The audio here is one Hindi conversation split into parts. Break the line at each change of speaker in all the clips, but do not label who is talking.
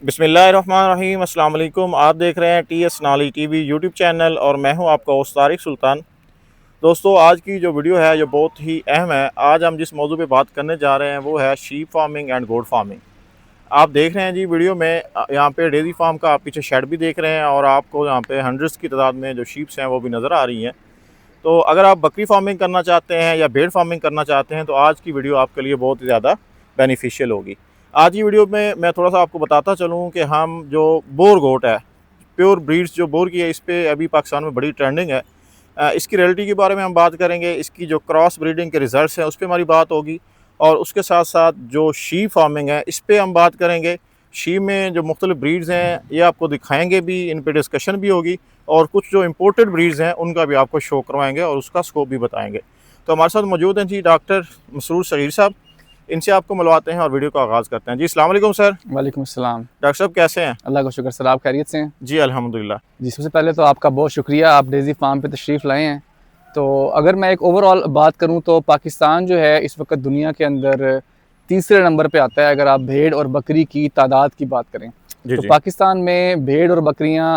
बिस्मिल्लाहिर्रहमानिर्रहीम। अस्सलाम वालेकुम। आप देख रहे हैं TS नाली TV यूट्यूब चैनल और मैं हूं आपका होस्ट तारिक सुल्तान। दोस्तों, आज की जो वीडियो है जो बहुत ही अहम है। आज हम जिस मौजू पे बात करने जा रहे हैं वो है sheep farming and goat farming. आप देख रहे हैं जी वीडियो में यहाँ पे डेयरी फार्म का आप पीछे शेड भी देख रहे हैं और आपको यहाँ पे हंड्रेड्स की तादाद में जो शीप्स हैं वो भी नज़र आ रही हैं। तो अगर आप बकरी फार्मिंग करना चाहते हैं या भेड़ फार्मिंग करना चाहते हैं तो आज की वीडियो आपके लिए बहुत ही ज़्यादा बेनिफिशियल होगी। आज की वीडियो में मैं थोड़ा सा आपको बताता चलूँ कि हम जो बोर गोट है, प्योर ब्रीड्स जो बोर की है, इस पर अभी पाकिस्तान में बड़ी ट्रेंडिंग है। इसकी रियलिटी के बारे में हम बात करेंगे, इसकी जो क्रॉस ब्रीडिंग के रिज़ल्ट हैं उस पर हमारी बात होगी और उसके साथ साथ जो शीप फार्मिंग है इस पर हम बात करेंगे। शीप में जो मुख्तलिफ ब्रीड्स हैं ये आपको दिखाएंगे भी, इन पर डिस्कशन भी होगी और कुछ जो इम्पोर्टेड ब्रीड्स हैं उनका भी आपको शो करवाएंगे और उसका स्कोप भी बताएंगे। तो हमारे साथ मौजूद हैं जी डॉक्टर मसरूर सगीर साहब। इनसे आपको मिलवाते हैं और वीडियो का आगाज़ करते हैं। जी अस्सलाम वालेकुम सर।
वालेकुम अस्सलाम।
डॉक्टर साहब कैसे हैं?
अल्लाह का शुक्र सर, आप खैरियत से हैं?
जी अल्हम्दुलिल्लाह।
जी, सबसे पहले तो आपका बहुत शुक्रिया, आप डेज़ी फार्म पे तशरीफ़ लाए हैं। तो अगर मैं एक ओवरऑल बात करूं तो पाकिस्तान जो है इस वक्त दुनिया के अंदर तीसरे नंबर पे आता है अगर आप भेड़ और बकरी की तादाद की बात करें। तो
जी
पाकिस्तान में भेड़ और बकरियां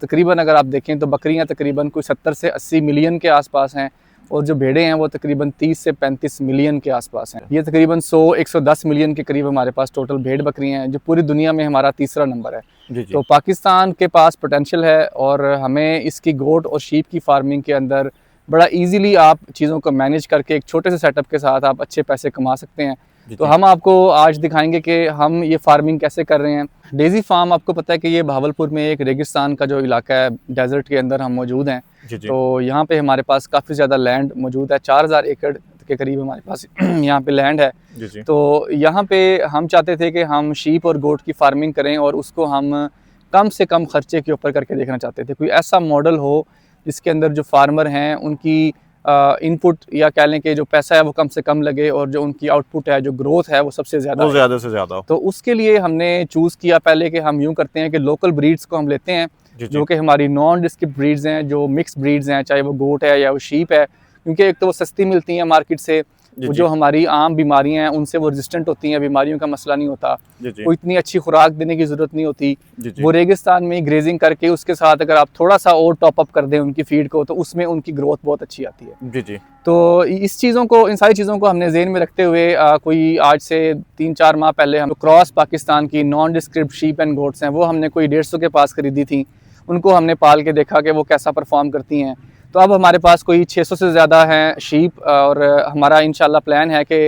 तकरीबन अगर आप देखें तो बकरियां तकरीबन कोई 70 से 80 मिलियन के आसपास हैं और जो भेड़ें हैं वो तकरीबन 30 से 35 मिलियन के आसपास हैं। ये तकरीबन 100-110 मिलियन के करीब हमारे पास टोटल भेड़ बकरियां हैं, जो पूरी दुनिया में हमारा तीसरा नंबर है।
जी
तो पाकिस्तान के पास पोटेंशियल है और हमें इसकी गोट और शीप की फार्मिंग के अंदर बड़ा इजीली आप चीज़ों को मैनेज करके एक छोटे से सेटअप के साथ आप अच्छे पैसे कमा सकते हैं। तो हम आपको आज दिखाएंगे कि हम ये फार्मिंग कैसे कर रहे हैं। डेज़ी फार्म आपको पता है कि ये भावलपुर में एक रेगिस्तान का जो इलाका है, डेजर्ट के अंदर हम मौजूद हैं। तो यहाँ पे हमारे पास काफ़ी ज़्यादा लैंड मौजूद है, 4000 एकड़ के करीब हमारे पास यहाँ पे लैंड है। तो यहाँ पे हम चाहते थे कि हम शीप और गोट की फार्मिंग करें और उसको हम कम से कम खर्चे के ऊपर करके देखना चाहते थे। कोई ऐसा मॉडल हो जिसके अंदर जो फार्मर हैं उनकी इनपुट या कह लें कि जो पैसा है वो कम से कम लगे और जो उनकी आउटपुट है, जो ग्रोथ है वो सबसे ज़्यादा
से ज़्यादा।
तो उसके लिए हमने चूज़ किया पहले कि हम यूँ करते हैं कि लोकल ब्रीड्स को हम लेते हैं, जो कि हमारी नॉन डिस्क्रिप्ट ब्रीड्स हैं, जो मिक्स ब्रीड्स हैं, चाहे वो गोट है या वो शीप है। क्योंकि एक तो वो सस्ती मिलती हैं मार्केट से, वो जो हमारी आम बीमारियां हैं उनसे वो रेजिस्टेंट होती हैं, बीमारियों का मसला नहीं होता, कोई इतनी अच्छी खुराक देने की ज़रूरत नहीं होती। वो रेगिस्तान में ग्रेजिंग करके उसके साथ अगर आप थोड़ा सा और टॉपअप कर दें उनकी फीड को तो उसमें उनकी ग्रोथ बहुत अच्छी आती है। तो इन सारी चीज़ों को हमने ज़हन में रखते हुए कोई आज से 3-4 माह पहले हम क्रॉस पाकिस्तान की non describe sheep and goats हैं वो हमने कोई 150 के पास खरीदी थी। उनको हमने पाल के देखा कि वो कैसा परफॉर्म करती हैं। तो अब हमारे पास कोई 600 से ज़्यादा हैं शीप और हमारा इंशाल्लाह प्लान है कि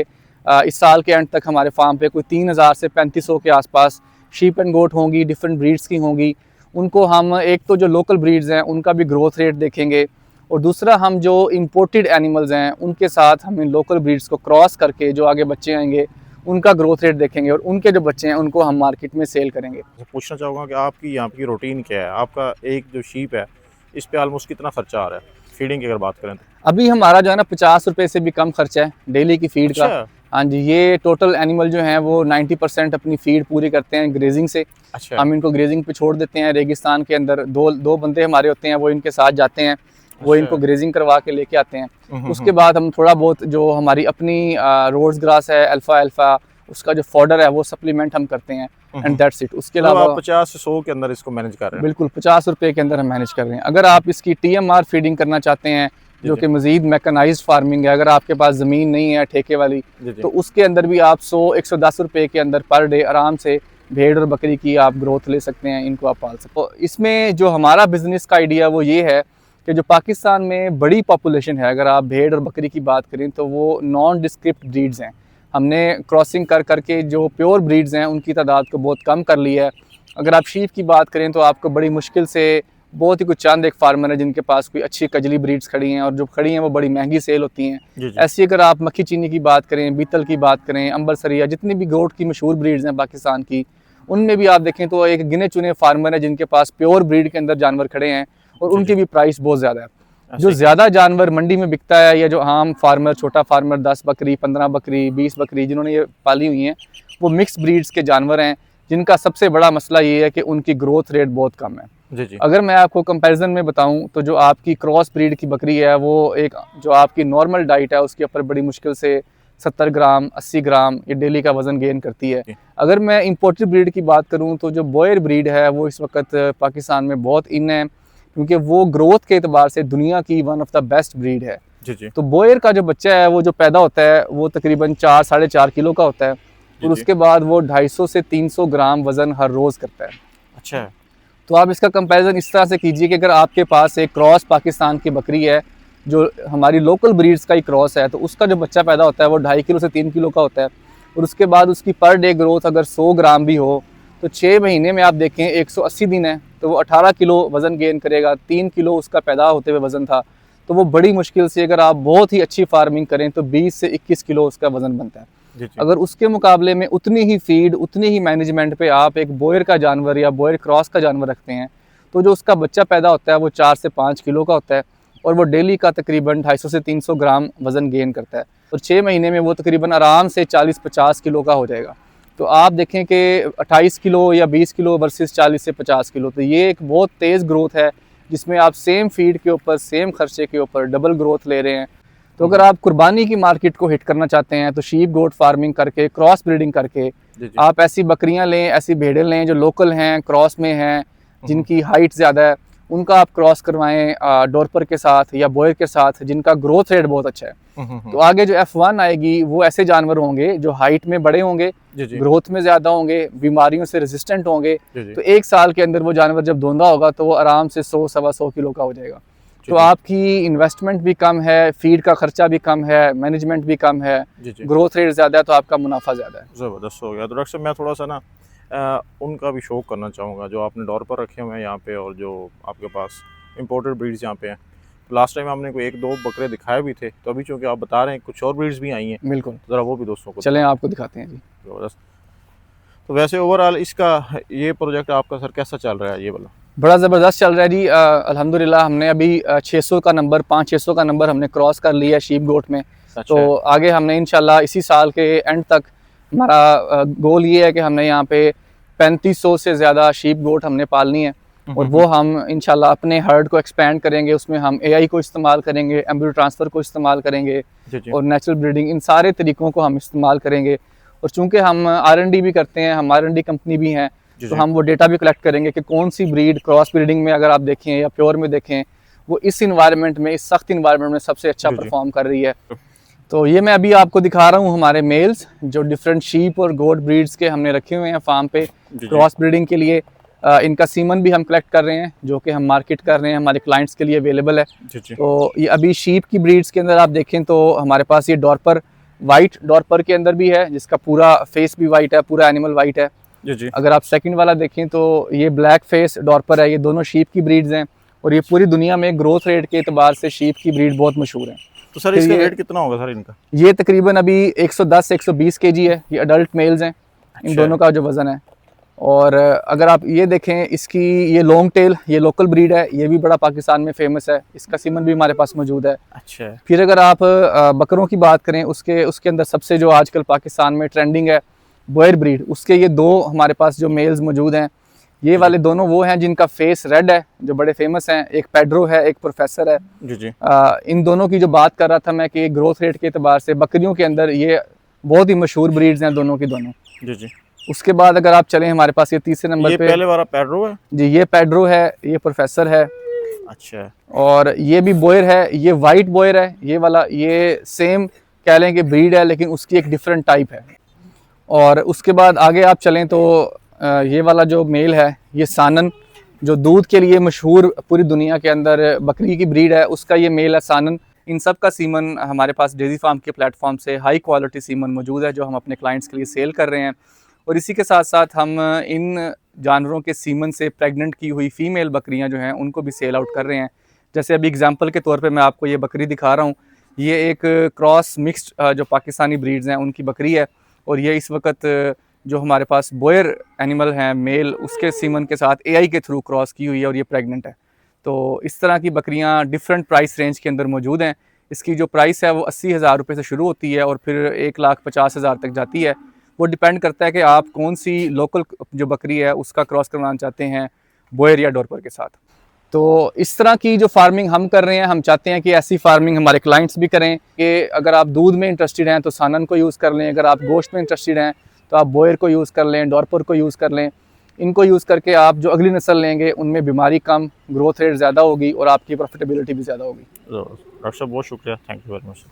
इस साल के एंड तक हमारे फार्म पे कोई 3000 से 3500 के आसपास शीप एंड गोट होंगी, डिफरेंट ब्रीड्स की होंगी। उनको हम एक तो जो लोकल ब्रीड्स हैं उनका भी ग्रोथ रेट देखेंगे और दूसरा हम जो इम्पोर्टेड एनिमल्स हैं उनके साथ हम इन लोकल ब्रीड्स को क्रॉस करके जो आगे बच्चे आएंगे उनका ग्रोथ रेट देखेंगे और उनके जो बच्चे हैं उनको हम मार्केट में सेल करेंगे।
पूछना चाहूँगा कि आपकी यहाँ की रूटीन क्या है? आपका एक जो शीप है इस पे ऑलमोस्ट कितना खर्चा आ रहा है फीडिंग की अगर बात करें तो?
अभी हमारा जो है ना 50 रुपये से भी कम खर्चा है डेली की फीड का। हाँ जी, ये टोटल एनिमल जो हैं वो 90% अपनी फीड पूरी करते हैं ग्रेजिंग से। हम इनको ग्रेजिंग पे छोड़ देते हैं रेगिस्तान के अंदर। दो बंदे हमारे होते हैं वो इनके साथ जाते हैं, वो इनको ग्रेजिंग करवा के लेके आते हैं। उसके बाद हम थोड़ा बहुत जो हमारी अपनी रोड्स ग्रास है, अल्फा उसका जो फॉडर है वो सप्लीमेंट हम करते हैं एंड दैट्स इट। उसके अलावा
50 से 100 के अंदर इसको मैनेज कर रहे हैं? बिल्कुल
50 रुपये के अंदर हम मैनेज कर रहे हैं। अगर आप इसकी TMR फीडिंग करना चाहते हैं जो कि मजीद मैकेनाइज्ड फार्मिंग है, अगर आपके पास ज़मीन नहीं है ठेके वाली तो उसके अंदर भी आप 100-110 रुपये के अंदर पर डे आराम से भेड़ और बकरी की आप ग्रोथ ले सकते हैं, इनको आप पाल सकते हैं। इसमें जो हमारा बिजनेस का आइडिया वो ये है कि जो पाकिस्तान में बड़ी पॉपुलेशन है, अगर आप भेड़ और बकरी की बात करें तो वो नॉन डिस्क्रिप्ट ब्रीड्स हैं। हमने क्रॉसिंग कर करके जो प्योर ब्रीड्स हैं उनकी तादाद को बहुत कम कर लिया है। अगर आप शीप की बात करें तो आपको बड़ी मुश्किल से बहुत ही कुछ चंद एक फार्मर है जिनके पास कोई अच्छी कजली ब्रीड्स खड़ी हैं और जो खड़ी हैं वो बड़ी महंगी सेल होती हैं। ऐसी अगर आप मक्खी चीनी की बात करें, बीतल की बात करें, अंबरसरिया, जितनी भी गोट की मशहूर ब्रीड्स हैं पाकिस्तान की, उनमें भी आप देखें तो एक गिने चुने फार्मर है जिनके पास प्योर ब्रीड के अंदर जानवर खड़े हैं और उनकी भी प्राइस बहुत ज़्यादा है। जो ज़्यादा जानवर मंडी में बिकता है या जो आम फार्मर, छोटा फार्मर 10 बकरी, 15 बकरी, 20 बकरी जिन्होंने ये पाली हुई हैं, वो मिक्स ब्रीड्स के जानवर हैं जिनका सबसे बड़ा मसला ये है कि उनकी ग्रोथ रेट बहुत कम है। अगर मैं आपको कंपैरिजन में बताऊं तो जो आपकी क्रॉस ब्रीड की बकरी है वो एक जो आपकी नॉर्मल डाइट है उसके ऊपर बड़ी मुश्किल से 70 ग्राम 80 ग्राम ये डेली का वज़न गेन करती है। अगर मैं इम्पोर्टेड ब्रीड की बात करूं तो जो बोयर ब्रीड है वो इस वक्त पाकिस्तान में बहुत इन है, क्योंकि वो ग्रोथ के एतबार से दुनिया की one of the best breed है।
जी।
तो बोयर का जो बच्चा है वो जो पैदा होता है वो तकरीबन 4-4.5 किलो का होता है, और उसके बाद वो 250 से 300 ग्राम वज़न हर रोज़ करता है।
अच्छा।
तो आप इसका कंपैरिजन इस तरह से कीजिए कि अगर आपके पास एक क्रॉस पाकिस्तान की बकरी है जो हमारी लोकल ब्रीड्स का ही क्रॉस है, तो उसका जो बच्चा पैदा होता है वो 2.5 किलो से 3 किलो का होता है, और उसके बाद उसकी पर डे ग्रोथ अगर 100 ग्राम भी हो तो 6 महीने में आप देखें 180 दिन है तो वो 18 किलो वज़न गेन करेगा। 3 किलो उसका पैदा होते हुए वज़न था, तो वो बड़ी मुश्किल से अगर आप बहुत ही अच्छी फार्मिंग करें तो 20 से 21 किलो उसका वज़न बनता है।
जी।
अगर उसके मुकाबले में उतनी ही फीड उतनी ही मैनेजमेंट पे आप एक बोयर का जानवर या बोयर क्रॉस का जानवर रखते हैं तो जो उसका बच्चा पैदा होता है वो 4 से 5 किलो का होता है, और वो डेली का तकरीबन 250 से 300 ग्राम वज़न गेन करता है, और 6 महीने में वो तकरीबन आराम से 40-50 किलो का हो जाएगा। तो आप देखें कि 28 किलो या 20 किलो वर्सेस 40 से 50 किलो, तो ये एक बहुत तेज़ ग्रोथ है जिसमें आप सेम फीड के ऊपर सेम खर्चे के ऊपर डबल ग्रोथ ले रहे हैं। तो अगर आप कुर्बानी की मार्केट को हिट करना चाहते हैं तो शीप गोट फार्मिंग करके क्रॉस ब्रीडिंग करके आप ऐसी बकरियां लें, ऐसी भेड़ें लें जो लोकल हैं, क्रॉस में हैं, जिनकी हाइट ज़्यादा है, उनका आप क्रॉस करवाएं डॉर्पर के साथ या बॉयर के साथ जिनका ग्रोथ रेट बहुत अच्छा है। तो आगे जो F1 आएगी वो ऐसे जानवर होंगे जो हाइट में बड़े होंगे, ग्रोथ में ज़्यादा होंगे, बीमारियों से रेजिस्टेंट होंगे। तो 1 साल के अंदर वो जानवर जब धोंदा होगा तो वो आराम से 100-125 किलो का हो जाएगा। तो आपकी इन्वेस्टमेंट भी कम है, फीड का खर्चा भी कम है, मैनेजमेंट भी कम है, ग्रोथ रेट ज़्यादा है, तो आपका मुनाफा ज़्यादा है।
ज़बरदस्त हो गया। तो डॉक्टर साहब मैं थोड़ा सा ना उनका भी शौक करना चाहूँगा जो आपने डॉर पर रखे हुए हैं यहाँ पे, और जो आपके पास इंपोर्टेड ब्रीड्स यहाँ पे हैं। लास्ट टाइम आपने कोई 1-2 बकरे दिखाए भी थे, तो अभी चूँकि आप बता रहे हैं कुछ और ब्रीड्स भी आई हैं,
बिल्कुल,
ज़रा वो भी दोस्तों को
चलें आपको दिखाते हैं जी।
ज़बरदस्त। तो वैसे ओवरऑल इसका ये प्रोजेक्ट आपका सर कैसा चल रहा है ये वाला?
बड़ा ज़बरदस्त चल रहा है जी। अल्हम्दुलिल्लाह हमने अभी 600 का नंबर 500-600 का नंबर हमने क्रॉस कर लिया है शीप गोट में।
अच्छा।
तो आगे हमने इंशाल्लाह इसी साल के एंड तक हमारा गोल ये है कि हमने यहाँ पे 3500 से ज़्यादा शीप गोट हमने पालनी है, और वो हम इंशाल्लाह अपने हर्ड को एक्सपेंड करेंगे। उसमें हम AI को इस्तेमाल करेंगे, एम्ब्रियो ट्रांसफ़र को इस्तेमाल करेंगे, और नेचुरल ब्रीडिंग, इन सारे तरीक़ों को हम इस्तेमाल करेंगे। और चूँकि हम R&D भी करते हैं, हम R&D कंपनी भी हैं, तो हम वो डेटा भी कलेक्ट करेंगे कि कौन सी ब्रीड क्रॉस ब्रीडिंग में अगर आप देखें या प्योर में देखें वो इस इन्वायरमेंट में, इस सख्त इन्वायरमेंट में सबसे अच्छा परफॉर्म कर रही है। तो ये मैं अभी आपको दिखा रहा हूँ हमारे मेल्स जो डिफरेंट शीप और गोट ब्रीड्स के हमने रखे हुए हैं फार्म पे क्रॉस ब्रीडिंग के लिए। इनका सीमन भी हम कलेक्ट कर रहे हैं जो कि हम मार्केट कर रहे हैं, हमारे क्लाइंट्स के लिए अवेलेबल है। तो ये अभी शीप की ब्रीड्स के अंदर आप देखें तो हमारे पास ये डॉर्पर, वाइट डॉर्पर के अंदर भी है जिसका पूरा फेस भी वाइट है, पूरा एनिमल वाइट है। अगर आप सेकंड वाला देखें तो ये ब्लैक फेस डॉर्पर है। ये दोनों शीप की ब्रीड्स हैं, और ये पूरी दुनिया में ग्रोथ रेट के एतबार से शीप की ब्रीड बहुत मशहूर है।
तो सर इसका रेट कितना होगा सर इनका?
ये तकरीबन अभी 110 से 120 kg है। ये अडल्ट मेल्स हैं, इन दोनों का जो वज़न है। और अगर आप ये देखें इसकी ये लॉन्ग टेल, ये लोकल ब्रीड है, ये भी बड़ा पाकिस्तान में फेमस है, इसका सीमन भी हमारे पास मौजूद है।
अच्छा।
फिर अगर आप बकरों की बात करें उसके अंदर सबसे जो आजकल पाकिस्तान में ट्रेंडिंग है बोयर ब्रीड, उसके ये 2 हमारे पास जो मेल्स मौजूद हैं। ये वाले दोनों वो हैं जिनका फेस रेड है, जो बड़े फेमस हैं। एक पेड्रो है, एक प्रोफेसर है। इन दोनों की जो बात कर रहा था मैं कि ग्रोथ रेट के एतबार से बकरियों के अंदर ये बहुत ही मशहूर ब्रीड्स हैं दोनों की दोनों। उसके बाद अगर आप चलें हमारे पास ये तीसरे नंबर पे
पहले वाला पेड्रो है
जी, ये पेड्रो है, ये प्रोफेसर है।
अच्छा।
और ये भी बोयर है, ये वाइट बोयर है। ये वाला ये सेम कह लें कि ब्रीड है लेकिन उसकी एक डिफरेंट टाइप है। और उसके बाद आगे आप चलें तो ये वाला जो मेल है ये सानन, जो दूध के लिए मशहूर पूरी दुनिया के अंदर बकरी की ब्रीड है, उसका ये मेल है सानन। इन सब का सीमन हमारे पास डेजी फार्म के प्लेटफॉर्म से हाई क्वालिटी सीमन मौजूद है जो हम अपने क्लाइंट्स के लिए सेल कर रहे हैं। और इसी के साथ साथ हम इन जानवरों के सीमन से प्रेग्नेंट की हुई फ़ीमेल बकरियां जो हैं उनको भी सेल आउट कर रहे हैं। जैसे अभी एग्जांपल के तौर पे मैं आपको ये बकरी दिखा रहा हूँ। ये एक क्रॉस मिक्स्ड जो पाकिस्तानी ब्रीड्स हैं उनकी बकरी है, और ये इस वक्त जो हमारे पास बोयर एनिमल हैं मेल, उसके सीमन के साथ AI के थ्रू क्रॉस की हुई है और ये प्रेग्नेंट है। तो इस तरह की बकरियां डिफरेंट प्राइस रेंज के अंदर मौजूद हैं। इसकी जो प्राइस है वो 80,000 रुपये से शुरू होती है और फिर 1,50,000 तक जाती है। वो डिपेंड करता है कि आप कौन सी लोकल जो बकरी है उसका क्रॉस करवाना चाहते हैं बोयर या डॉर्पर के साथ। तो इस तरह की जो फार्मिंग हम कर रहे हैं, हम चाहते हैं कि ऐसी फार्मिंग हमारे क्लाइंट्स भी करें कि अगर आप दूध में इंटरेस्टेड हैं तो सानन को यूज़ कर लें, अगर आप गोश्त में इंटरेस्टेड हैं तो आप बोयर को यूज़ कर लें, डॉरपर को यूज़ कर लें। इनको यूज़ करके आप जो अगली नस्ल लेंगे उनमें बीमारी कम, ग्रोथ रेट ज़्यादा होगी और आपकी प्रॉफिटेबिलिटी भी ज़्यादा होगी।
डॉक्टर साहब बहुत शुक्रिया, थैंक यू वेरी मच।